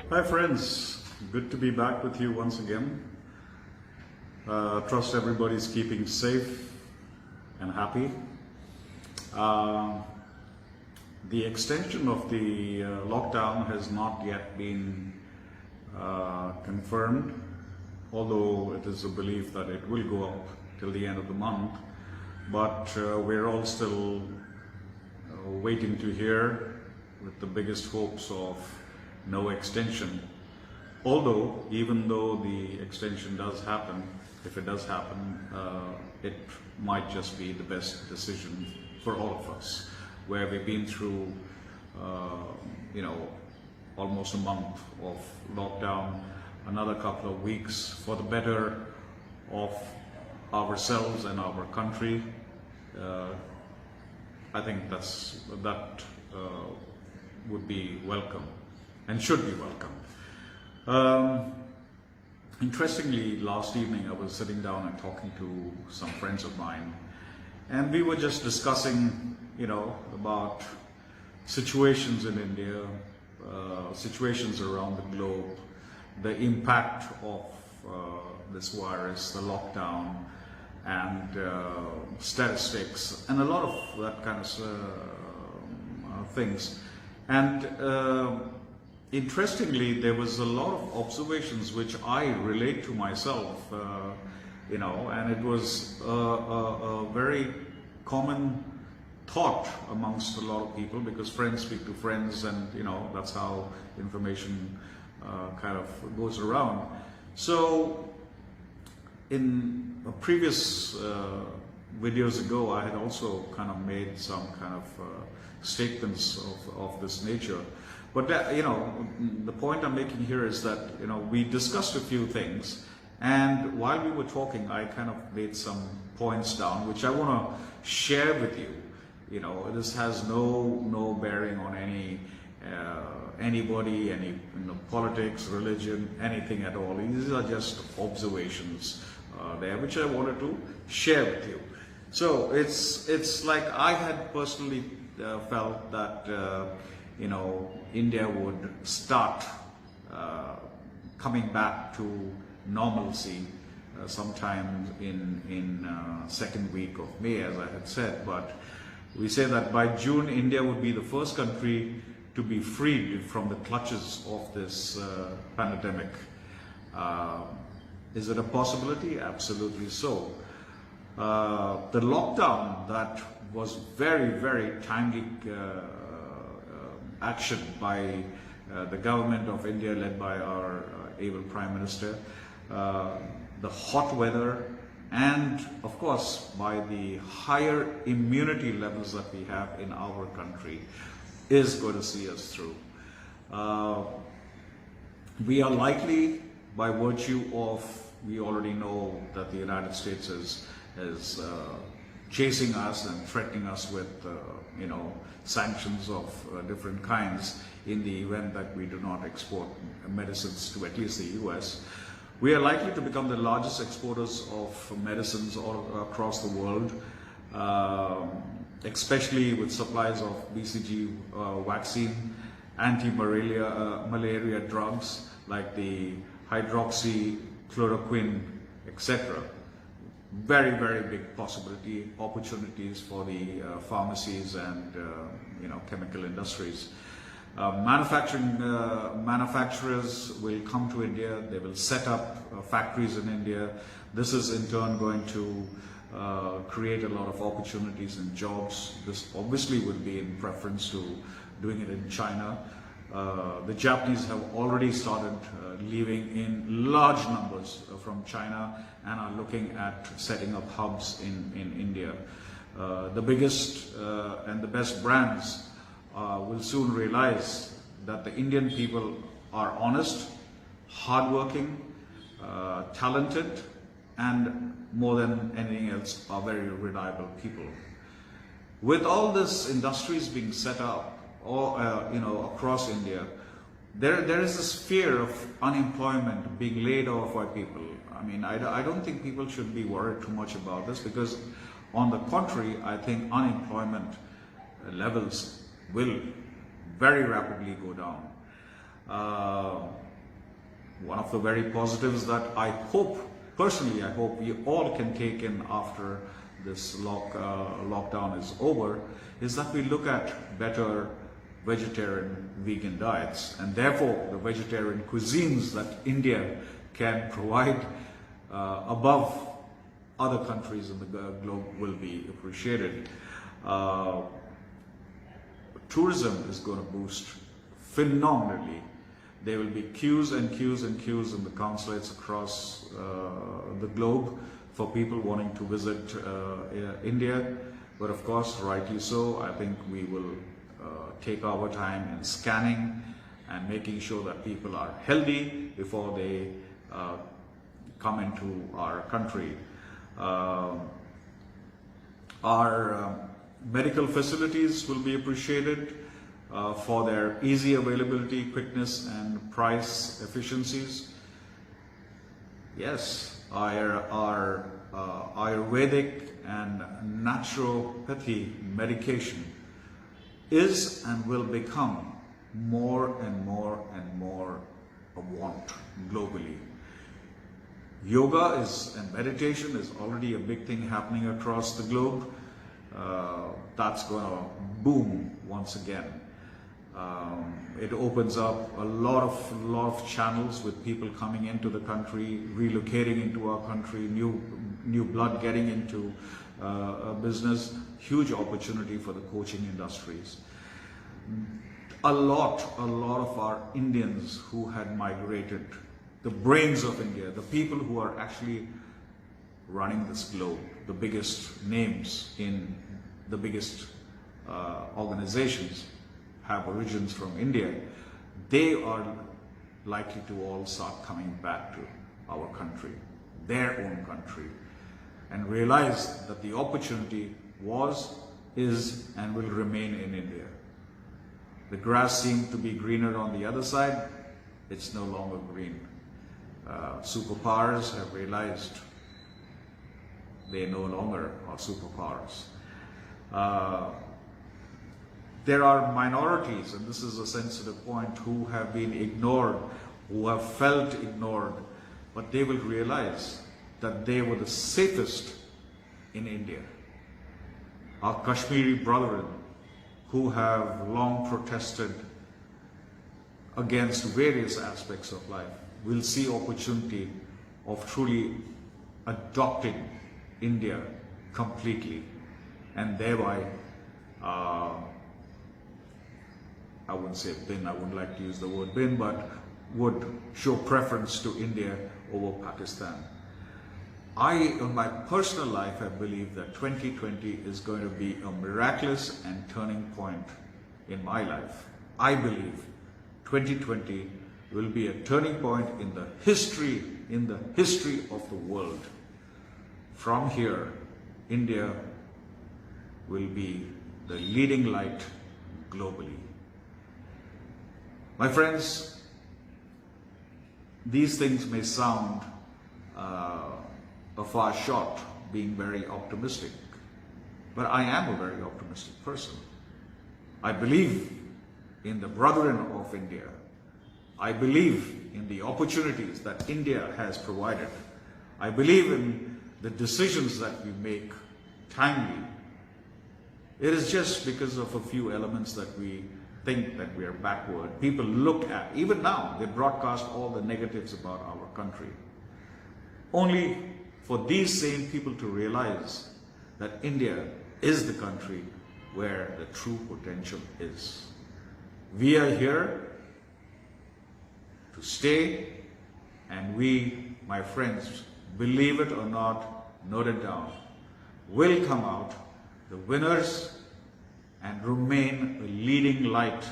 Hi friends, good to be back with you once again. Trust everybody's keeping safe and happy. The extension of the lockdown has not yet been confirmed, although it is a belief that it will go up till the end of the month. But we're all still waiting to hear, with the biggest hopes of no extension. Although, even though the extension does happen, if it does happen, it might just be the best decision for all of us, where we've been through, almost a month of lockdown, another couple of weeks for the better of ourselves and our country. I think that would be welcome and should be welcome. Interestingly, last evening I was sitting down and talking to some friends of mine, and we were just discussing, about situations in India, situations around the globe, the impact of this virus, the lockdown, and statistics, and a lot of that kind of things. And interestingly, there was a lot of observations which I relate to myself, and it was a very common thought amongst a lot of people, because friends speak to friends, and that's how information kind of goes around. So in previous videos ago, I had also kind of made some kind of statements of this nature. But the point I'm making here is that we discussed a few things, and while we were talking, I kind of made some points down which I want to share with you. This has no bearing on anybody, any politics, religion, anything at all. These are just observations there which I wanted to share with you. So it's like I had personally felt that India would start coming back to normalcy sometime in second week of May, as I had said. But we say that by June, India would be the first country to be freed from the clutches of this pandemic. Is it a possibility? Absolutely so. The lockdown that was very, very timely action by the government of India, led by our able Prime Minister, the hot weather, and of course by the higher immunity levels that we have in our country, is going to see us through. We are likely, by virtue of, we already know that the United States is chasing us and threatening us with sanctions of different kinds in the event that we do not export medicines to at least the US. We are likely to become the largest exporters of medicines all across the world, especially with supplies of BCG vaccine, anti-malaria drugs like the hydroxychloroquine, etc. Very, very big possibility, opportunities for the pharmacies and chemical industries. Manufacturers will come to India. They will set up factories in India. This is in turn going to create a lot of opportunities and jobs. This obviously would be in preference to doing it in China. The Japanese have already started leaving in large numbers from China and are looking at setting up hubs in India. The biggest and the best brands will soon realize that the Indian people are honest, hardworking, talented, and more than anything else, are very reliable people. With all these industries being set up across India, there is this fear of unemployment being laid off by people. I mean, I don't think people should be worried too much about this, because on the contrary, I think unemployment levels will very rapidly go down. One of the very positives that I hope, personally, I hope we all can take in after this lockdown is over, is that we look at better vegetarian, vegan diets, and therefore the vegetarian cuisines that India can provide above other countries in the globe will be appreciated. Tourism is going to boost phenomenally. There will be queues and queues and queues in the consulates across the globe for people wanting to visit India. But of course, rightly so, I think we will take our time in scanning and making sure that people are healthy before they come into our country. Our medical facilities will be appreciated for their easy availability, quickness, and price efficiencies. Yes, our Ayurvedic and naturopathy medication is and will become more and more and more a want globally. Yoga and meditation is already a big thing happening across the globe. That's going to boom once again. It opens up a lot of channels with people coming into the country, relocating into our country, new blood getting into business. Huge opportunity for the coaching industries. A lot of our Indians who had migrated, the brains of India, the people who are actually running this globe, the biggest names in the biggest organizations have origins from India. They are likely to all start coming back to our country, their own country, and realize that the opportunity was, is, and will remain in India. The grass seemed to be greener on the other side. It's no longer green. Superpowers have realized they no longer are superpowers. There are minorities, and this is a sensitive point, who have been ignored, who have felt ignored, but they will realize that they were the safest in India. Our Kashmiri brethren, who have long protested against various aspects of life, will see opportunity of truly adopting India completely, and thereby I wouldn't say bin, I wouldn't like to use the word bin, but would show preference to India over Pakistan. In my personal life, I believe that 2020 is going to be a miraculous and turning point in my life. I believe 2020 will be a turning point in the history of the world. From here, India will be the leading light globally. My friends, these things may sound a far shot, being very optimistic, but I am a very optimistic person. I believe in the brethren of India. I believe in the opportunities that India has provided. I believe in the decisions that we make timely. It is just because of a few elements that we think that we are backward. People look at, even now, they broadcast all the negatives about our country. Only for these same people to realize that India is the country where the true potential is. We are here to stay, and we, my friends, believe it or not, note it down, will come out the winners and remain a leading light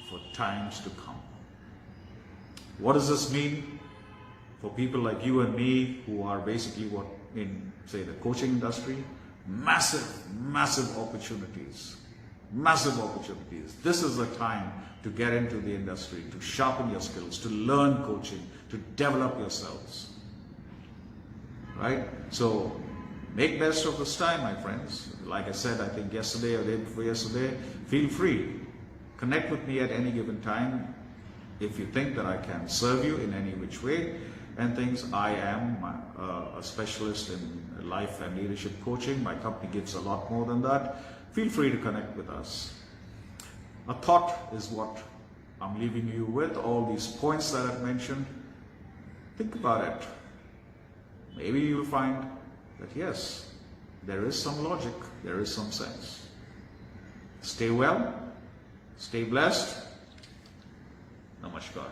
for times to come. What does this mean for people like you and me, who are basically in, say, the coaching industry? Massive opportunities. Massive opportunities. This is the time to get into the industry, to sharpen your skills, to learn coaching, to develop yourselves. Right? So make best of this time, my friends. Like I said, I think yesterday or the day before yesterday, feel free. Connect with me at any given time. If you think that I can serve you in any which way and things, I am a specialist in life and leadership coaching. My company gives a lot more than that. Feel free to connect with us. A thought is what I'm leaving you with, all these points that I've mentioned. Think about it. Maybe you'll find that yes, there is some logic, there is some sense. Stay well, stay blessed. Namaskar.